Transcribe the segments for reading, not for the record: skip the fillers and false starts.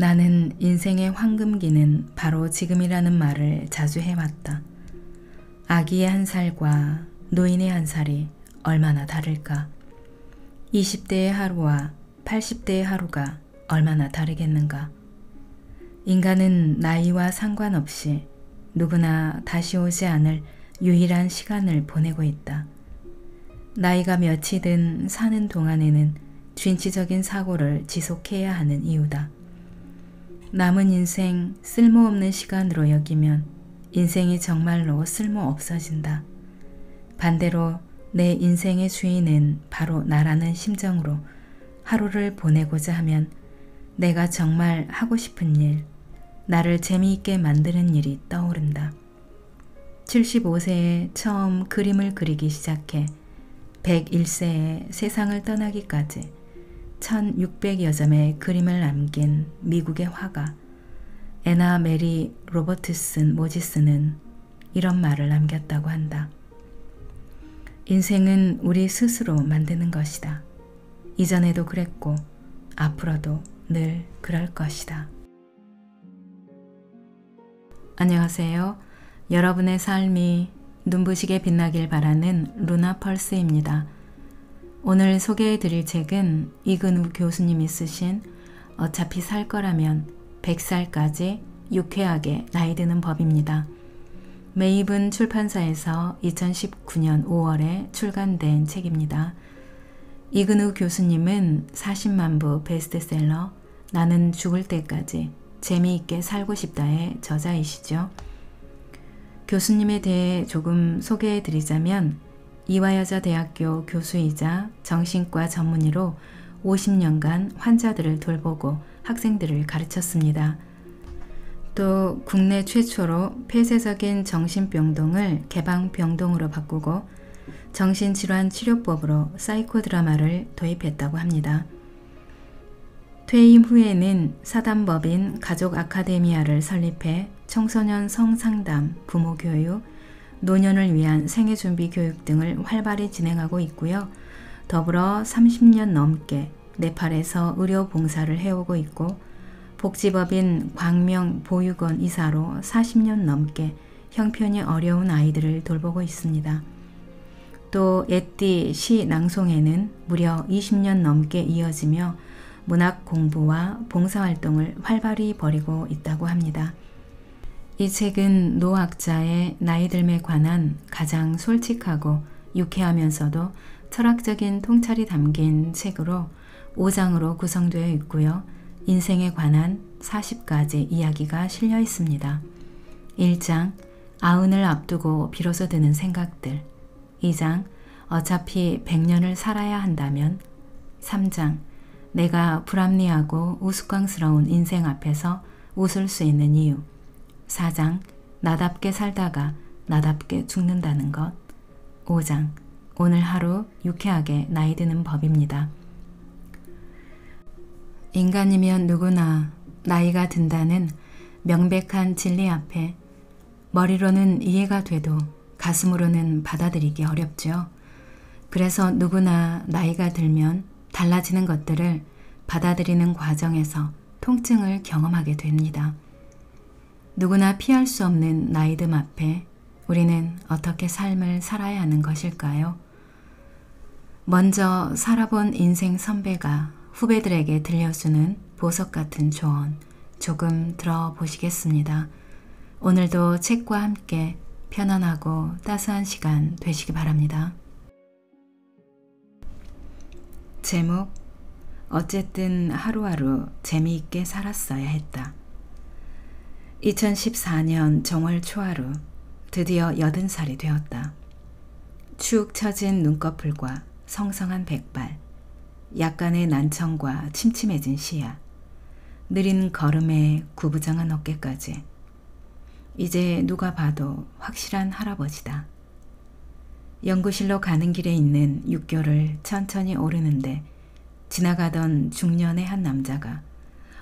나는 인생의 황금기는 바로 지금이라는 말을 자주 해왔다. 아기의 한 살과 노인의 한 살이 얼마나 다를까? 20대의 하루와 80대의 하루가 얼마나 다르겠는가? 인간은 나이와 상관없이 누구나 다시 오지 않을 유일한 시간을 보내고 있다. 나이가 몇이든 사는 동안에는 진취적인 사고를 지속해야 하는 이유다. 남은 인생 쓸모없는 시간으로 여기면 인생이 정말로 쓸모없어진다. 반대로 내 인생의 주인은 바로 나라는 심정으로 하루를 보내고자 하면 내가 정말 하고 싶은 일, 나를 재미있게 만드는 일이 떠오른다. 75세에 처음 그림을 그리기 시작해 101세에 세상을 떠나기까지 1600여 점의 그림을 남긴 미국의 화가 애나 메리 로버트슨 모지스는 이런 말을 남겼다고 한다. 인생은 우리 스스로 만드는 것이다. 이전에도 그랬고 앞으로도 늘 그럴 것이다. 안녕하세요. 여러분의 삶이 눈부시게 빛나길 바라는 루나 펄스입니다. 오늘 소개해 드릴 책은 이근우 교수님이 쓰신 어차피 살 거라면 100살까지 유쾌하게 나이 드는 법입니다. 메이븐 출판사에서 2019년 5월에 출간된 책입니다. 이근우 교수님은 40만 부 베스트셀러 나는 죽을 때까지 재미있게 살고 싶다의 저자이시죠. 교수님에 대해 조금 소개해 드리자면 이화여자대학교 교수이자 정신과 전문의로 50년간 환자들을 돌보고 학생들을 가르쳤습니다. 또 국내 최초로 폐쇄적인 정신병동을 개방병동으로 바꾸고 정신질환 치료법으로 사이코드라마를 도입했다고 합니다. 퇴임 후에는 사단법인 가족 아카데미아를 설립해 청소년 성상담, 부모교육, 노년을 위한 생애준비 교육 등을 활발히 진행하고 있고요. 더불어 30년 넘게 네팔에서 의료봉사를 해오고 있고 복지법인 광명보육원 이사로 40년 넘게 형편이 어려운 아이들을 돌보고 있습니다. 또 에띠 시 낭송에는 무려 20년 넘게 이어지며 문학 공부와 봉사활동을 활발히 벌이고 있다고 합니다. 이 책은 노학자의 나이 듦에 관한 가장 솔직하고 유쾌하면서도 철학적인 통찰이 담긴 책으로 5장으로 구성되어 있고요. 인생에 관한 40가지 이야기가 실려 있습니다. 1장, 아흔을 앞두고 비로소 드는 생각들. 2장, 어차피 100년을 살아야 한다면. 3장, 내가 불합리하고 우스꽝스러운 인생 앞에서 웃을 수 있는 이유. 4장, 나답게 살다가 나답게 죽는다는 것. 5장, 오늘 하루 유쾌하게 나이 드는 법입니다. 인간이면 누구나 나이가 든다는 명백한 진리 앞에 머리로는 이해가 돼도 가슴으로는 받아들이기 어렵죠. 그래서 누구나 나이가 들면 달라지는 것들을 받아들이는 과정에서 통증을 경험하게 됩니다. 누구나 피할 수 없는 나이듦 앞에 우리는 어떻게 삶을 살아야 하는 것일까요? 먼저 살아본 인생 선배가 후배들에게 들려주는 보석 같은 조언 조금 들어보시겠습니다. 오늘도 책과 함께 편안하고 따스한 시간 되시기 바랍니다. 제목, 어쨌든 하루하루 재미있게 살았어야 했다. 2014년 정월 초하루 드디어 80살이 되었다. 축 처진 눈꺼풀과 성성한 백발, 약간의 난청과 침침해진 시야, 느린 걸음에 구부정한 어깨까지. 이제 누가 봐도 확실한 할아버지다. 연구실로 가는 길에 있는 육교를 천천히 오르는데 지나가던 중년의 한 남자가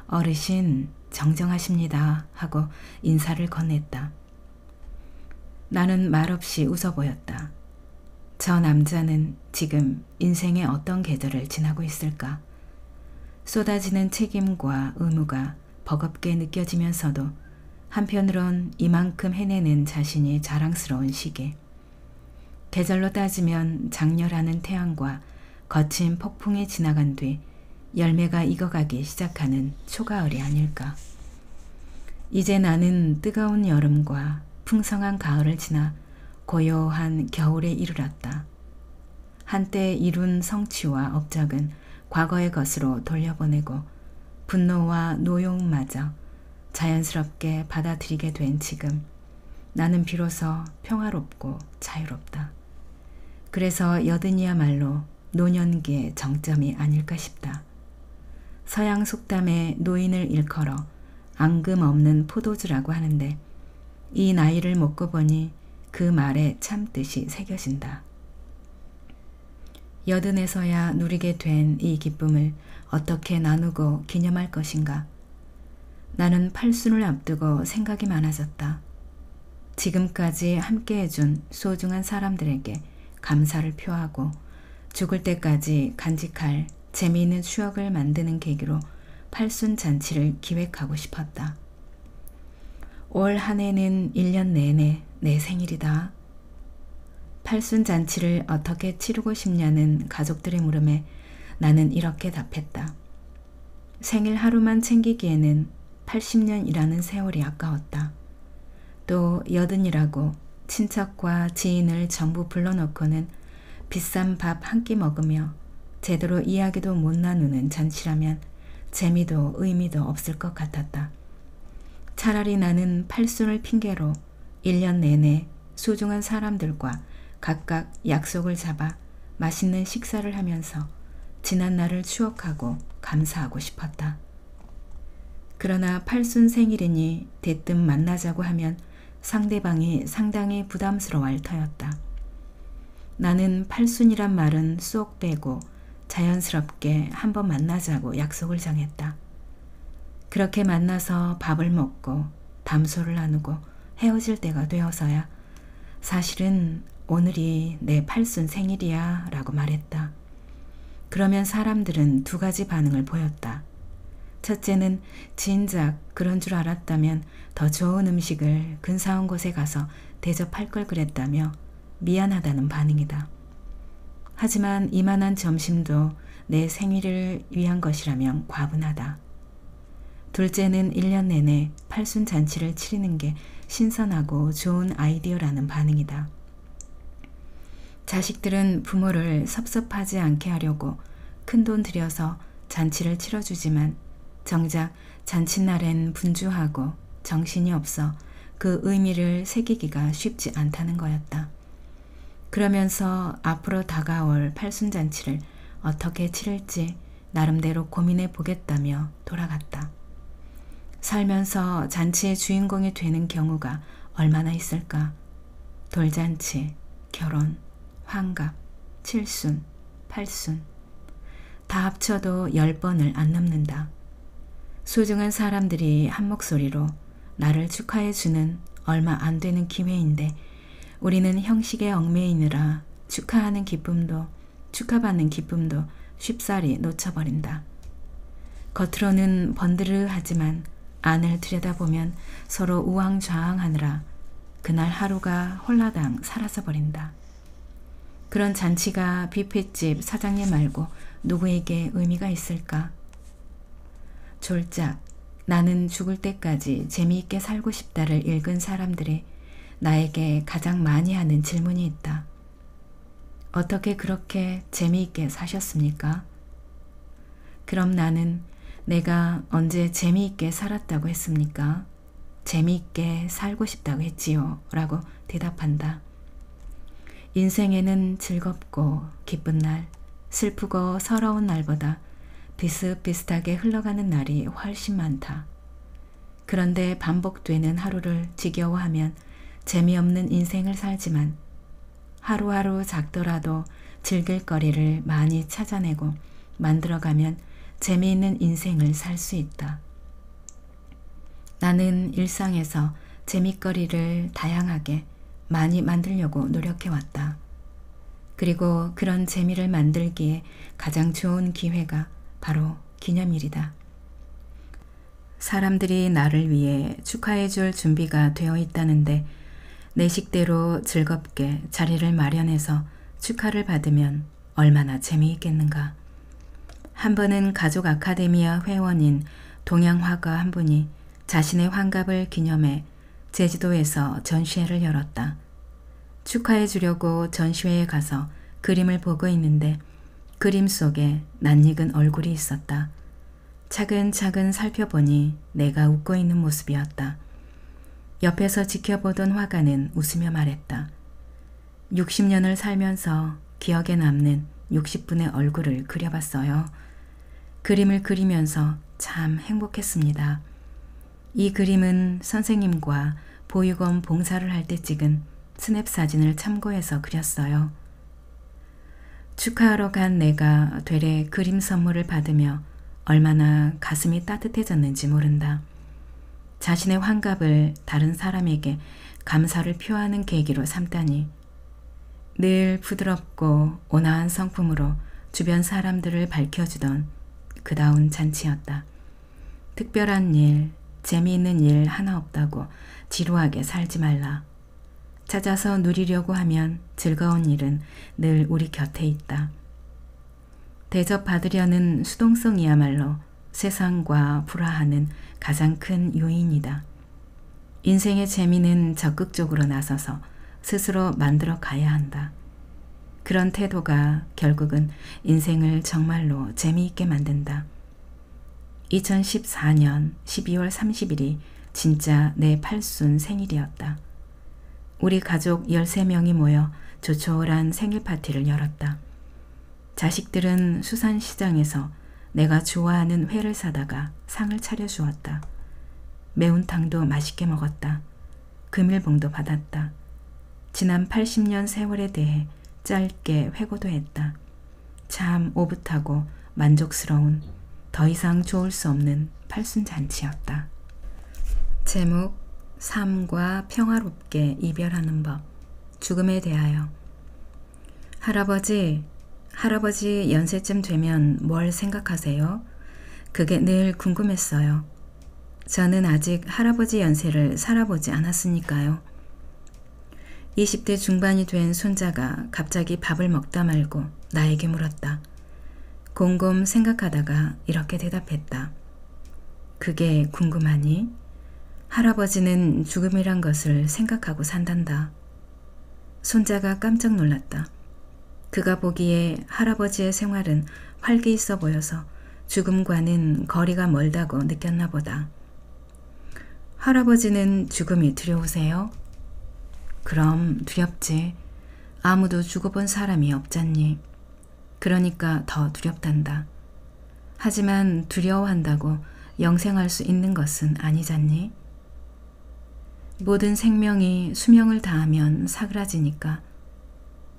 어르신 정정하십니다 하고 인사를 건넸다. 나는 말없이 웃어 보였다. 저 남자는 지금 인생의 어떤 계절을 지나고 있을까? 쏟아지는 책임과 의무가 버겁게 느껴지면서도 한편으론 이만큼 해내는 자신이 자랑스러운 시기. 계절로 따지면 장렬하는 태양과 거친 폭풍이 지나간 뒤 열매가 익어가기 시작하는 초가을이 아닐까. 이제 나는 뜨거운 여름과 풍성한 가을을 지나 고요한 겨울에 이르렀다. 한때 이룬 성취와 업적은 과거의 것으로 돌려보내고 분노와 노여움마저 자연스럽게 받아들이게 된 지금 나는 비로소 평화롭고 자유롭다. 그래서 여든이야말로 노년기의 정점이 아닐까 싶다. 서양 속담에 노인을 일컬어 앙금 없는 포도주라고 하는데 이 나이를 먹고 보니 그 말에 참뜻이 새겨진다. 여든에서야 누리게 된 이 기쁨을 어떻게 나누고 기념할 것인가. 나는 팔순을 앞두고 생각이 많아졌다. 지금까지 함께해준 소중한 사람들에게 감사를 표하고 죽을 때까지 간직할 재미있는 추억을 만드는 계기로 팔순 잔치를 기획하고 싶었다. 올 한 해는 1년 내내 내 생일이다. 팔순 잔치를 어떻게 치르고 싶냐는 가족들의 물음에 나는 이렇게 답했다. 생일 하루만 챙기기에는 80년이라는 세월이 아까웠다. 또 여든이라고 친척과 지인을 전부 불러놓고는 비싼 밥 한 끼 먹으며 제대로 이야기도 못 나누는 잔치라면 재미도 의미도 없을 것 같았다. 차라리 나는 팔순을 핑계로 1년 내내 소중한 사람들과 각각 약속을 잡아 맛있는 식사를 하면서 지난 날을 추억하고 감사하고 싶었다. 그러나 팔순 생일이니 대뜸 만나자고 하면 상대방이 상당히 부담스러워할 터였다. 나는 팔순이란 말은 쏙 빼고 자연스럽게 한번 만나자고 약속을 정했다. 그렇게 만나서 밥을 먹고 담소를 나누고 헤어질 때가 되어서야 사실은 오늘이 내 팔순 생일이야 라고 말했다. 그러면 사람들은 두 가지 반응을 보였다. 첫째는 진작 그런 줄 알았다면 더 좋은 음식을 근사한 곳에 가서 대접할 걸 그랬다며 미안하다는 반응이다. 하지만 이만한 점심도 내 생일을 위한 것이라면 과분하다. 둘째는 1년 내내 팔순 잔치를 치르는 게 신선하고 좋은 아이디어라는 반응이다. 자식들은 부모를 섭섭하지 않게 하려고 큰돈 들여서 잔치를 치러주지만 정작 잔칫날엔 분주하고 정신이 없어 그 의미를 새기기가 쉽지 않다는 거였다. 그러면서 앞으로 다가올 팔순잔치를 어떻게 치를지 나름대로 고민해 보겠다며 돌아갔다. 살면서 잔치의 주인공이 되는 경우가 얼마나 있을까? 돌잔치, 결혼, 환갑, 칠순, 팔순 다 합쳐도 10번을 안 넘는다. 소중한 사람들이 한 목소리로 나를 축하해주는 얼마 안 되는 기회인데 우리는 형식에 얽매이느라 축하하는 기쁨도 축하받는 기쁨도 쉽사리 놓쳐버린다. 겉으로는 번드르하지만 안을 들여다보면 서로 우왕좌왕하느라 그날 하루가 홀라당 사라져버린다. 그런 잔치가 뷔페집 사장님 말고 누구에게 의미가 있을까? 졸작 나는 죽을 때까지 재미있게 살고 싶다를 읽은 사람들이 나에게 가장 많이 하는 질문이 있다. 어떻게 그렇게 재미있게 사셨습니까? 그럼 나는 내가 언제 재미있게 살았다고 했습니까? 재미있게 살고 싶다고 했지요 라고 대답한다. 인생에는 즐겁고 기쁜 날, 슬프고 서러운 날보다 비슷비슷하게 흘러가는 날이 훨씬 많다. 그런데 반복되는 하루를 지겨워하면 재미없는 인생을 살지만 하루하루 작더라도 즐길 거리를 많이 찾아내고 만들어가면 재미있는 인생을 살 수 있다. 나는 일상에서 재미거리를 다양하게 많이 만들려고 노력해왔다. 그리고 그런 재미를 만들기에 가장 좋은 기회가 바로 기념일이다. 사람들이 나를 위해 축하해 줄 준비가 되어 있다는데 내 식대로 즐겁게 자리를 마련해서 축하를 받으면 얼마나 재미있겠는가. 한 번은 가족 아카데미아 회원인 동양화가 한 분이 자신의 환갑을 기념해 제주도에서 전시회를 열었다. 축하해 주려고 전시회에 가서 그림을 보고 있는데 그림 속에 낯익은 얼굴이 있었다. 차근차근 살펴보니 내가 웃고 있는 모습이었다. 옆에서 지켜보던 화가는 웃으며 말했다. 60년을 살면서 기억에 남는 60분의 얼굴을 그려봤어요. 그림을 그리면서 참 행복했습니다. 이 그림은 선생님과 보육원 봉사를 할 때 찍은 스냅 사진을 참고해서 그렸어요. 축하하러 간 내가 되레 그림 선물을 받으며 얼마나 가슴이 따뜻해졌는지 모른다. 자신의 환갑을 다른 사람에게 감사를 표하는 계기로 삼다니. 늘 부드럽고 온화한 성품으로 주변 사람들을 밝혀주던 그다운 잔치였다. 특별한 일, 재미있는 일 하나 없다고 지루하게 살지 말라. 찾아서 누리려고 하면 즐거운 일은 늘 우리 곁에 있다. 대접받으려는 수동성이야말로 세상과 불화하는 가장 큰 요인이다. 인생의 재미는 적극적으로 나서서 스스로 만들어 가야 한다. 그런 태도가 결국은 인생을 정말로 재미있게 만든다. 2014년 12월 30일이 진짜 내 팔순 생일이었다. 우리 가족 13명이 모여 조촐한 생일 파티를 열었다. 자식들은 수산시장에서 내가 좋아하는 회를 사다가 상을 차려주었다. 매운탕도 맛있게 먹었다. 금일봉도 받았다. 지난 80년 세월에 대해 짧게 회고도 했다. 참 오붓하고 만족스러운 더 이상 좋을 수 없는 팔순잔치였다. 제목 삶과 평화롭게 이별하는 법. 죽음에 대하여. 할아버지 연세쯤 되면 뭘 생각하세요? 그게 늘 궁금했어요. 저는 아직 할아버지 연세를 살아보지 않았으니까요. 20대 중반이 된 손자가 갑자기 밥을 먹다 말고 나에게 물었다. 곰곰 생각하다가 이렇게 대답했다. 그게 궁금하니? 할아버지는 죽음이란 것을 생각하고 산단다. 손자가 깜짝 놀랐다. 그가 보기에 할아버지의 생활은 활기 있어 보여서 죽음과는 거리가 멀다고 느꼈나 보다. 할아버지는 죽음이 두려우세요? 그럼 두렵지. 아무도 죽어본 사람이 없잖니. 그러니까 더 두렵단다. 하지만 두려워한다고 영생할 수 있는 것은 아니잖니. 모든 생명이 수명을 다하면 사그라지니까.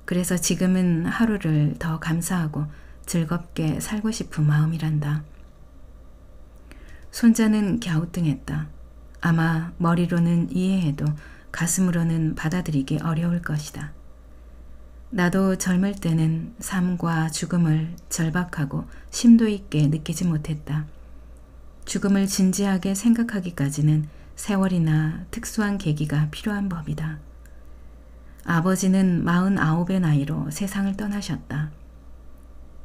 그래서 지금은 하루를 더 감사하고 즐겁게 살고 싶은 마음이란다. 손자는 갸우뚱했다. 아마 머리로는 이해해도 가슴으로는 받아들이기 어려울 것이다. 나도 젊을 때는 삶과 죽음을 절박하고 심도 있게 느끼지 못했다. 죽음을 진지하게 생각하기까지는 세월이나 특수한 계기가 필요한 법이다. 아버지는 49의 나이로 세상을 떠나셨다.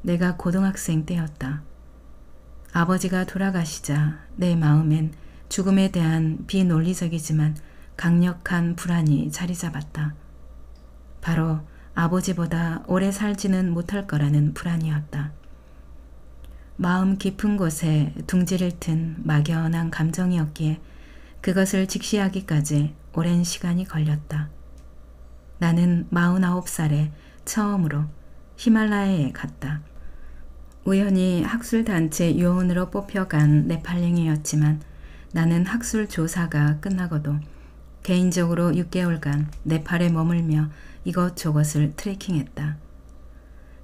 내가 고등학생 때였다. 아버지가 돌아가시자 내 마음엔 죽음에 대한 비논리적이지만 강력한 불안이 자리 잡았다. 바로 아버지보다 오래 살지는 못할 거라는 불안이었다. 마음 깊은 곳에 둥지를 튼 막연한 감정이었기에 그것을 직시하기까지 오랜 시간이 걸렸다. 나는 49살에 처음으로 히말라야에 갔다. 우연히 학술단체 요원으로 뽑혀간 네팔랭이였지만 나는 학술 조사가 끝나고도 개인적으로 6개월간 네팔에 머물며 이것저것을 트레킹했다.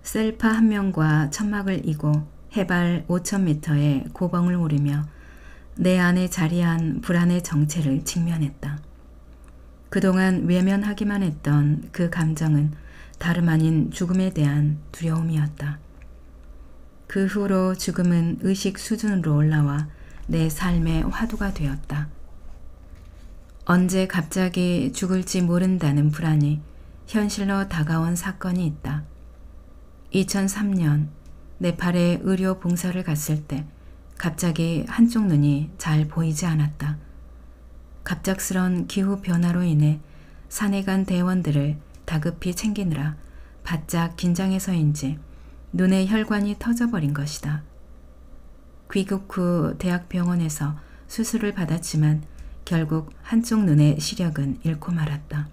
셀파 한 명과 천막을 이고 해발 5,000m의 고봉을 오르며 내 안에 자리한 불안의 정체를 직면했다. 그동안 외면하기만 했던 그 감정은 다름 아닌 죽음에 대한 두려움이었다. 그 후로 죽음은 의식 수준으로 올라와 내 삶의 화두가 되었다. 언제 갑자기 죽을지 모른다는 불안이 현실로 다가온 사건이 있다. 2003년 네팔에 의료 봉사를 갔을 때 갑자기 한쪽 눈이 잘 보이지 않았다. 갑작스런 기후 변화로 인해 산에 간 대원들을 다급히 챙기느라 바짝 긴장해서인지 눈의 혈관이 터져버린 것이다. 귀국 후 대학병원에서 수술을 받았지만 결국 한쪽 눈의 시력은 잃고 말았다.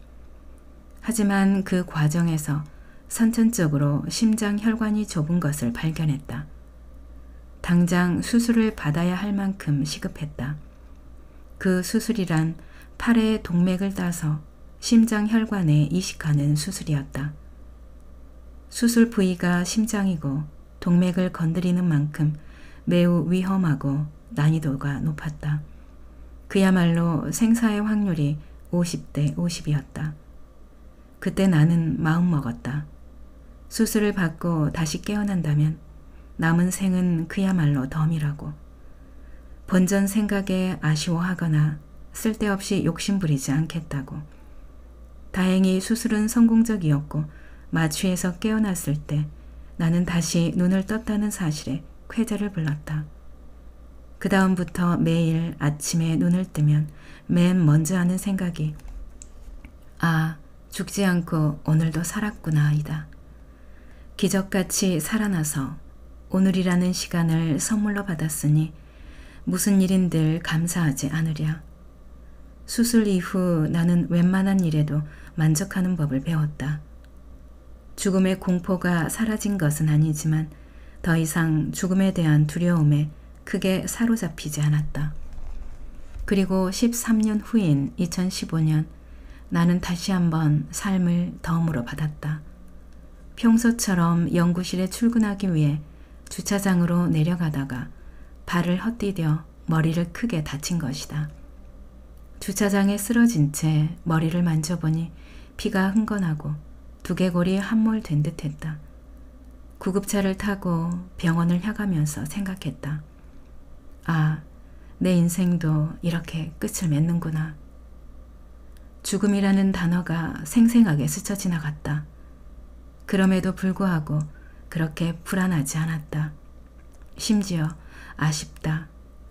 하지만 그 과정에서 선천적으로 심장 혈관이 좁은 것을 발견했다. 당장 수술을 받아야 할 만큼 시급했다. 그 수술이란 팔의 동맥을 따서 심장 혈관에 이식하는 수술이었다. 수술 부위가 심장이고 동맥을 건드리는 만큼 매우 위험하고 난이도가 높았다. 그야말로 생사의 확률이 50대 50이었다. 그때 나는 마음먹었다. 수술을 받고 다시 깨어난다면 남은 생은 그야말로 덤이라고. 본전 생각에 아쉬워하거나 쓸데없이 욕심부리지 않겠다고. 다행히 수술은 성공적이었고 마취에서 깨어났을 때 나는 다시 눈을 떴다는 사실에 쾌재를 불렀다. 그 다음부터 매일 아침에 눈을 뜨면 맨 먼저 하는 생각이 아, 죽지 않고 오늘도 살았구나 이다. 기적같이 살아나서 오늘이라는 시간을 선물로 받았으니 무슨 일인들 감사하지 않으랴. 수술 이후 나는 웬만한 일에도 만족하는 법을 배웠다. 죽음의 공포가 사라진 것은 아니지만 더 이상 죽음에 대한 두려움에 크게 사로잡히지 않았다. 그리고 13년 후인 2015년 나는 다시 한번 삶을 덤으로 받았다. 평소처럼 연구실에 출근하기 위해 주차장으로 내려가다가 발을 헛디뎌 머리를 크게 다친 것이다. 주차장에 쓰러진 채 머리를 만져보니 피가 흥건하고 두개골이 함몰된 듯했다. 구급차를 타고 병원을 향하면서 생각했다. 아, 내 인생도 이렇게 끝을 맺는구나. 죽음이라는 단어가 생생하게 스쳐 지나갔다. 그럼에도 불구하고 그렇게 불안하지 않았다. 심지어 아쉽다.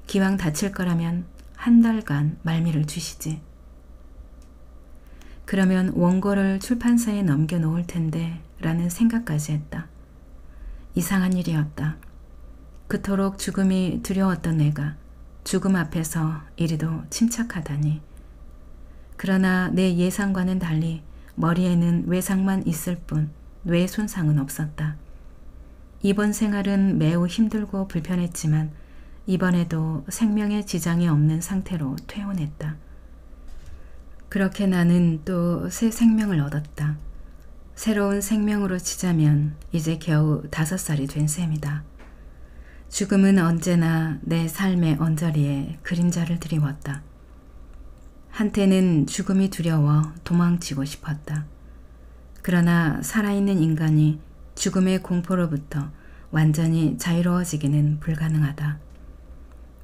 기왕 다칠 거라면 한 달간 말미를 주시지. 그러면 원고를 출판사에 넘겨놓을 텐데 라는 생각까지 했다. 이상한 일이었다. 그토록 죽음이 두려웠던 내가 죽음 앞에서 이리도 침착하다니. 그러나 내 예상과는 달리 머리에는 외상만 있을 뿐 뇌 손상은 없었다. 이번 생활은 매우 힘들고 불편했지만 이번에도 생명에 지장이 없는 상태로 퇴원했다. 그렇게 나는 또 새 생명을 얻었다. 새로운 생명으로 치자면 이제 겨우 5살이 된 셈이다. 죽음은 언제나 내 삶의 언저리에 그림자를 드리웠다. 한때는 죽음이 두려워 도망치고 싶었다. 그러나 살아있는 인간이 죽음의 공포로부터 완전히 자유로워지기는 불가능하다.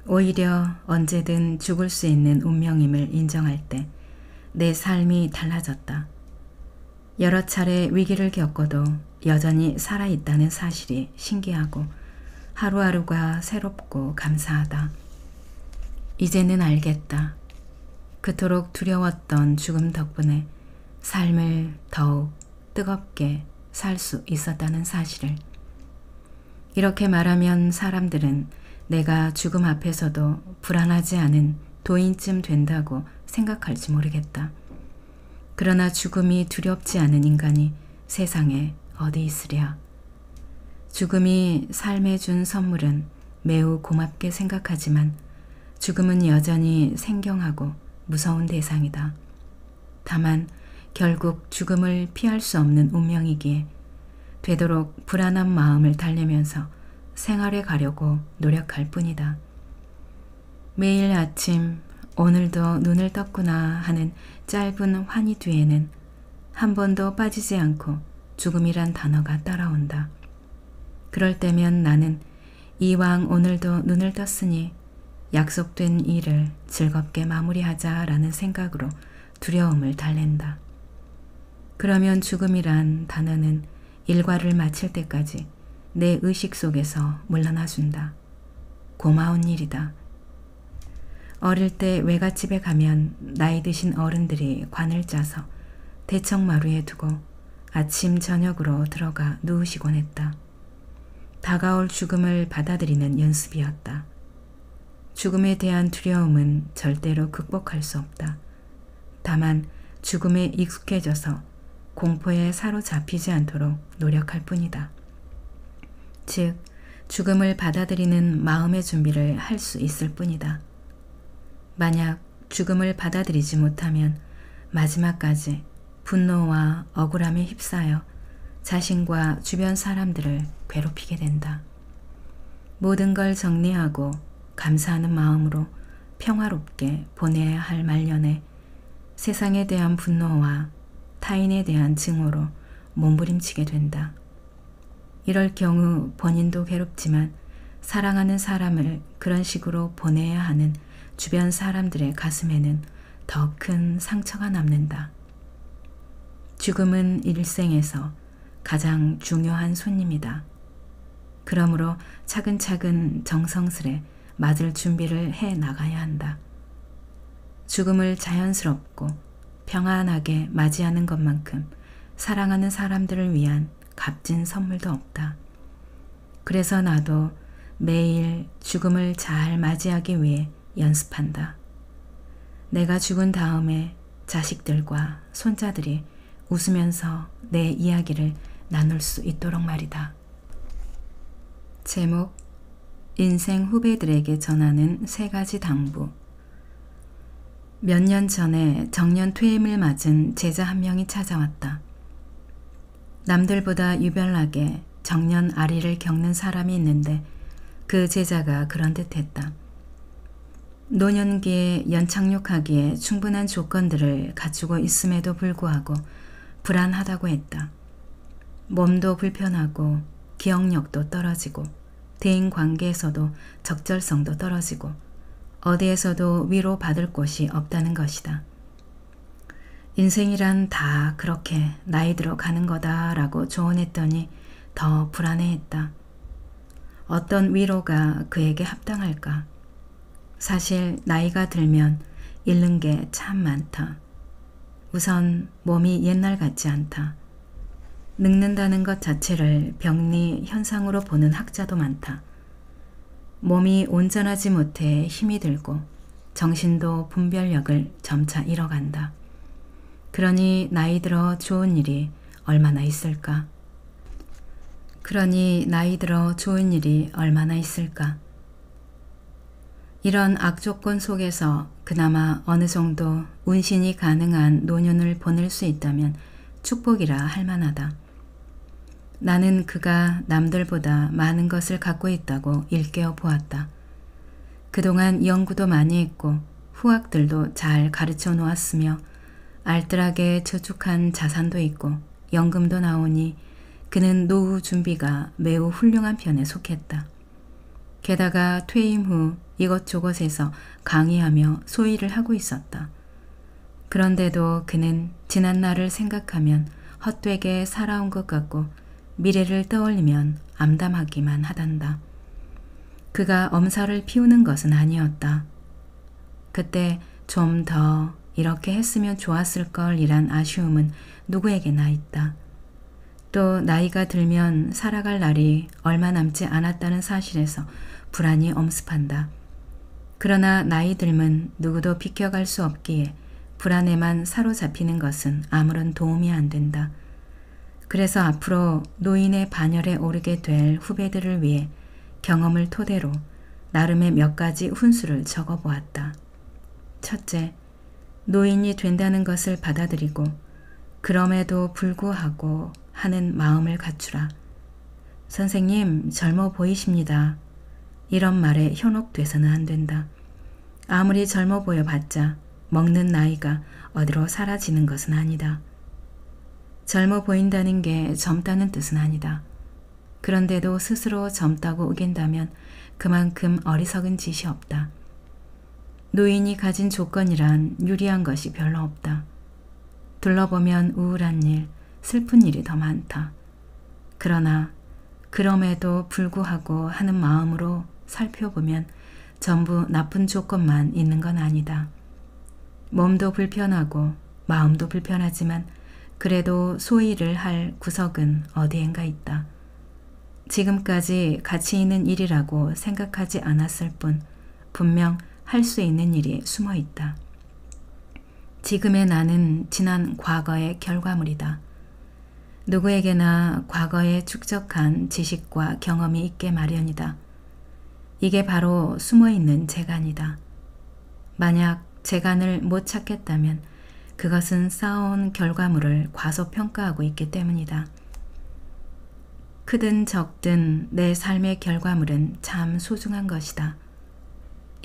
오히려 언제든 죽을 수 있는 운명임을 인정할 때 내 삶이 달라졌다. 여러 차례 위기를 겪어도 여전히 살아있다는 사실이 신기하고 하루하루가 새롭고 감사하다. 이제는 알겠다. 그토록 두려웠던 죽음 덕분에 삶을 더욱 뜨겁게 살 수 있었다는 사실을. 이렇게 말하면 사람들은 내가 죽음 앞에서도 불안하지 않은 도인쯤 된다고 생각할지 모르겠다. 그러나 죽음이 두렵지 않은 인간이 세상에 어디 있으랴. 죽음이 삶에 준 선물은 매우 고맙게 생각하지만 죽음은 여전히 생경하고 무서운 대상이다. 다만 결국 죽음을 피할 수 없는 운명이기에 되도록 불안한 마음을 달래면서 생활해 가려고 노력할 뿐이다. 매일 아침 오늘도 눈을 떴구나 하는 짧은 환희 뒤에는 한 번도 빠지지 않고 죽음이란 단어가 따라온다. 그럴 때면 나는 이왕 오늘도 눈을 떴으니 약속된 일을 즐겁게 마무리하자라는 생각으로 두려움을 달랜다. 그러면 죽음이란 단어는 일과를 마칠 때까지 내 의식 속에서 물러나준다. 고마운 일이다. 어릴 때 외갓집에 가면 나이 드신 어른들이 관을 짜서 대청마루에 두고 아침 저녁으로 들어가 누우시곤 했다. 다가올 죽음을 받아들이는 연습이었다. 죽음에 대한 두려움은 절대로 극복할 수 없다. 다만 죽음에 익숙해져서 공포에 사로잡히지 않도록 노력할 뿐이다. 즉, 죽음을 받아들이는 마음의 준비를 할 수 있을 뿐이다. 만약 죽음을 받아들이지 못하면 마지막까지 분노와 억울함에 휩싸여 자신과 주변 사람들을 괴롭히게 된다. 모든 걸 정리하고 감사하는 마음으로 평화롭게 보내야 할 말년에 세상에 대한 분노와 타인에 대한 증오로 몸부림치게 된다. 이럴 경우 본인도 괴롭지만 사랑하는 사람을 그런 식으로 보내야 하는 주변 사람들의 가슴에는 더 큰 상처가 남는다. 죽음은 일생에서 가장 중요한 손님이다. 그러므로 차근차근 정성스레 맞을 준비를 해 나가야 한다. 죽음을 자연스럽고 평안하게 맞이하는 것만큼 사랑하는 사람들을 위한 값진 선물도 없다. 그래서 나도 매일 죽음을 잘 맞이하기 위해 연습한다. 내가 죽은 다음에 자식들과 손자들이 웃으면서 내 이야기를 나눌 수 있도록 말이다. 제목: 인생 후배들에게 전하는 3가지 당부. 몇 년 전에 정년 퇴임을 맞은 제자 한 명이 찾아왔다. 남들보다 유별나게 정년 아리를 겪는 사람이 있는데 그 제자가 그런 듯했다. 노년기에 연착륙하기에 충분한 조건들을 갖추고 있음에도 불구하고 불안하다고 했다. 몸도 불편하고 기억력도 떨어지고 대인관계에서도 적절성도 떨어지고 어디에서도 위로받을 곳이 없다는 것이다. 인생이란 다 그렇게 나이 들어 가는 거다라고 조언했더니 더 불안해했다. 어떤 위로가 그에게 합당할까? 사실 나이가 들면 잃는 게 참 많다. 우선 몸이 옛날 같지 않다. 늙는다는 것 자체를 병리 현상으로 보는 학자도 많다. 몸이 온전하지 못해 힘이 들고 정신도 분별력을 점차 잃어간다. 그러니 나이 들어 좋은 일이 얼마나 있을까? 이런 악조건 속에서 그나마 어느 정도 운신이 가능한 노년을 보낼 수 있다면 축복이라 할 만하다. 나는 그가 남들보다 많은 것을 갖고 있다고 일깨어 보았다. 그동안 연구도 많이 했고 후학들도 잘 가르쳐 놓았으며 알뜰하게 저축한 자산도 있고 연금도 나오니 그는 노후 준비가 매우 훌륭한 편에 속했다. 게다가 퇴임 후 이것저것에서 강의하며 소일을 하고 있었다. 그런데도 그는 지난 날을 생각하면 헛되게 살아온 것 같고 미래를 떠올리면 암담하기만 하단다. 그가 엄살을 피우는 것은 아니었다. 그때 좀 더 이렇게 했으면 좋았을 걸 이란 아쉬움은 누구에게나 있다. 또 나이가 들면 살아갈 날이 얼마 남지 않았다는 사실에서 불안이 엄습한다. 그러나 나이 들면 누구도 비켜갈 수 없기에 불안에만 사로잡히는 것은 아무런 도움이 안 된다. 그래서 앞으로 노인의 반열에 오르게 될 후배들을 위해 경험을 토대로 나름의 몇 가지 훈수를 적어보았다. 첫째, 노인이 된다는 것을 받아들이고 그럼에도 불구하고 하는 마음을 갖추라. 선생님, 젊어 보이십니다. 이런 말에 현혹돼서는 안 된다. 아무리 젊어 보여봤자 먹는 나이가 어디로 사라지는 것은 아니다. 젊어 보인다는 게 젊다는 뜻은 아니다. 그런데도 스스로 젊다고 우긴다면 그만큼 어리석은 짓이 없다. 노인이 가진 조건이란 유리한 것이 별로 없다. 둘러보면 우울한 일, 슬픈 일이 더 많다. 그러나 그럼에도 불구하고 하는 마음으로 살펴보면 전부 나쁜 조건만 있는 건 아니다. 몸도 불편하고 마음도 불편하지만 그래도 소일을 할 구석은 어디엔가 있다. 지금까지 가치 있는 일이라고 생각하지 않았을 뿐 분명 할 수 있는 일이 숨어 있다. 지금의 나는 지난 과거의 결과물이다. 누구에게나 과거에 축적한 지식과 경험이 있게 마련이다. 이게 바로 숨어있는 재간이다. 만약 재간을 못 찾겠다면 그것은 쌓아온 결과물을 과소평가하고 있기 때문이다. 크든 적든 내 삶의 결과물은 참 소중한 것이다.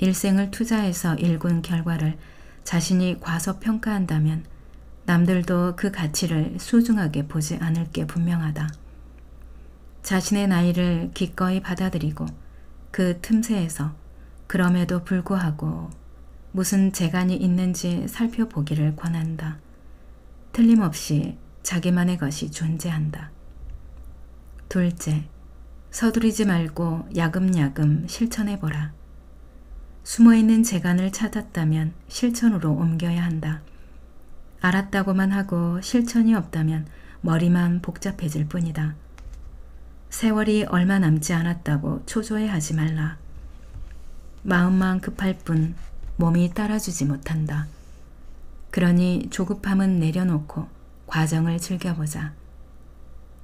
일생을 투자해서 일군 결과를 자신이 과소평가한다면 남들도 그 가치를 소중하게 보지 않을 게 분명하다. 자신의 나이를 기꺼이 받아들이고 그 틈새에서 그럼에도 불구하고 무슨 재간이 있는지 살펴보기를 권한다. 틀림없이 자기만의 것이 존재한다. 둘째, 서두르지 말고 야금야금 실천해보라. 숨어있는 재간을 찾았다면 실천으로 옮겨야 한다. 알았다고만 하고 실천이 없다면 머리만 복잡해질 뿐이다. 세월이 얼마 남지 않았다고 초조해하지 말라. 마음만 급할 뿐 몸이 따라주지 못한다. 그러니 조급함은 내려놓고 과정을 즐겨보자.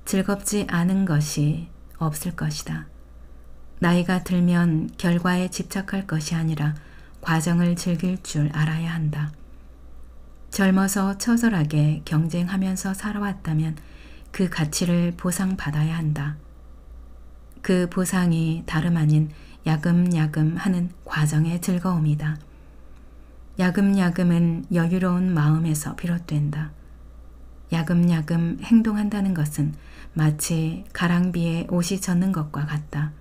즐겁지 않은 것이 없을 것이다. 나이가 들면 결과에 집착할 것이 아니라 과정을 즐길 줄 알아야 한다. 젊어서 처절하게 경쟁하면서 살아왔다면 그 가치를 보상받아야 한다. 그 보상이 다름 아닌 야금야금 하는 과정의 즐거움이다. 야금야금은 여유로운 마음에서 비롯된다. 야금야금 행동한다는 것은 마치 가랑비에 옷이 젖는 것과 같다.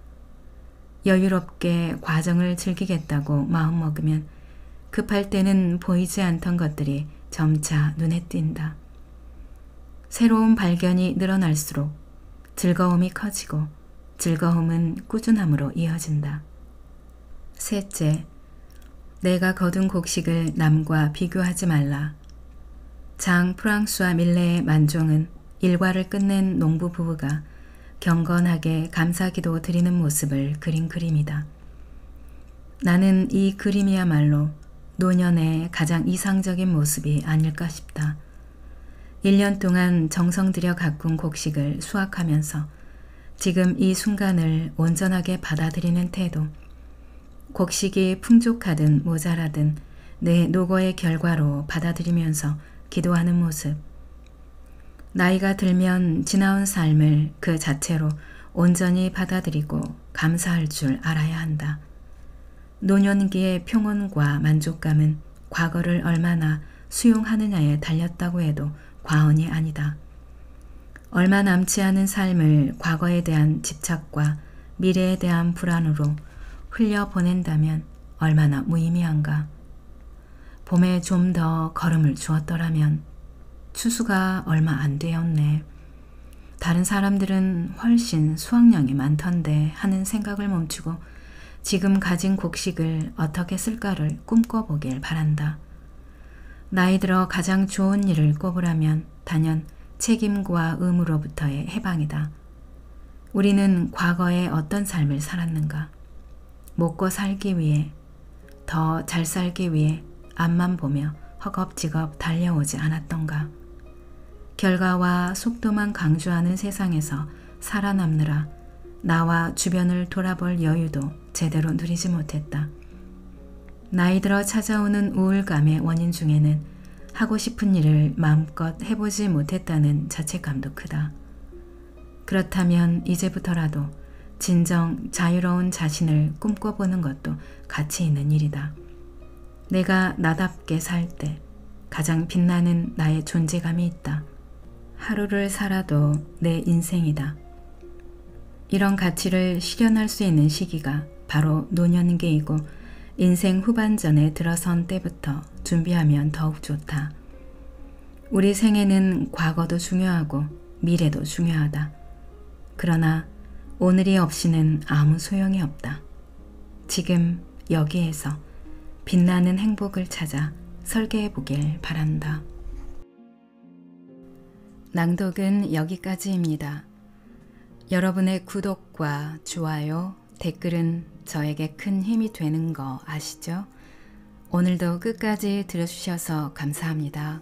여유롭게 과정을 즐기겠다고 마음먹으면 급할 때는 보이지 않던 것들이 점차 눈에 띈다. 새로운 발견이 늘어날수록 즐거움이 커지고 즐거움은 꾸준함으로 이어진다. 셋째, 내가 거둔 곡식을 남과 비교하지 말라. 장 프랑수와 밀레의 만종은 일과를 끝낸 농부 부부가 경건하게 감사기도 드리는 모습을 그린 그림이다. 나는 이 그림이야말로 노년의 가장 이상적인 모습이 아닐까 싶다. 1년 동안 정성 들여 가꾼 곡식을 수확하면서 지금 이 순간을 온전하게 받아들이는 태도, 곡식이 풍족하든 모자라든 내 노고의 결과로 받아들이면서 기도하는 모습. 나이가 들면 지나온 삶을 그 자체로 온전히 받아들이고 감사할 줄 알아야 한다. 노년기의 평온과 만족감은 과거를 얼마나 수용하느냐에 달렸다고 해도 과언이 아니다. 얼마 남지 않은 삶을 과거에 대한 집착과 미래에 대한 불안으로 흘려보낸다면 얼마나 무의미한가. 봄에 좀 더 걸음을 주었더라면 추수가 얼마 안 되었네. 다른 사람들은 훨씬 수확량이 많던데 하는 생각을 멈추고 지금 가진 곡식을 어떻게 쓸까를 꿈꿔보길 바란다. 나이 들어 가장 좋은 일을 꼽으라면 단연 책임과 의무로부터의 해방이다. 우리는 과거에 어떤 삶을 살았는가? 먹고 살기 위해, 더 잘 살기 위해 앞만 보며 허겁지겁 달려오지 않았던가? 결과와 속도만 강조하는 세상에서 살아남느라 나와 주변을 돌아볼 여유도 제대로 누리지 못했다. 나이 들어 찾아오는 우울감의 원인 중에는 하고 싶은 일을 마음껏 해보지 못했다는 자책감도 크다. 그렇다면 이제부터라도 진정 자유로운 자신을 꿈꿔보는 것도 가치 있는 일이다. 내가 나답게 살 때 가장 빛나는 나의 존재감이 있다. 하루를 살아도 내 인생이다. 이런 가치를 실현할 수 있는 시기가 바로 노년기이고 인생 후반전에 들어선 때부터 준비하면 더욱 좋다. 우리 생애는 과거도 중요하고 미래도 중요하다. 그러나 오늘이 없이는 아무 소용이 없다. 지금 여기에서 빛나는 행복을 찾아 설계해 보길 바란다. 낭독은 여기까지입니다. 여러분의 구독과 좋아요, 댓글은 저에게 큰 힘이 되는 거 아시죠? 오늘도 끝까지 들어주셔서 감사합니다.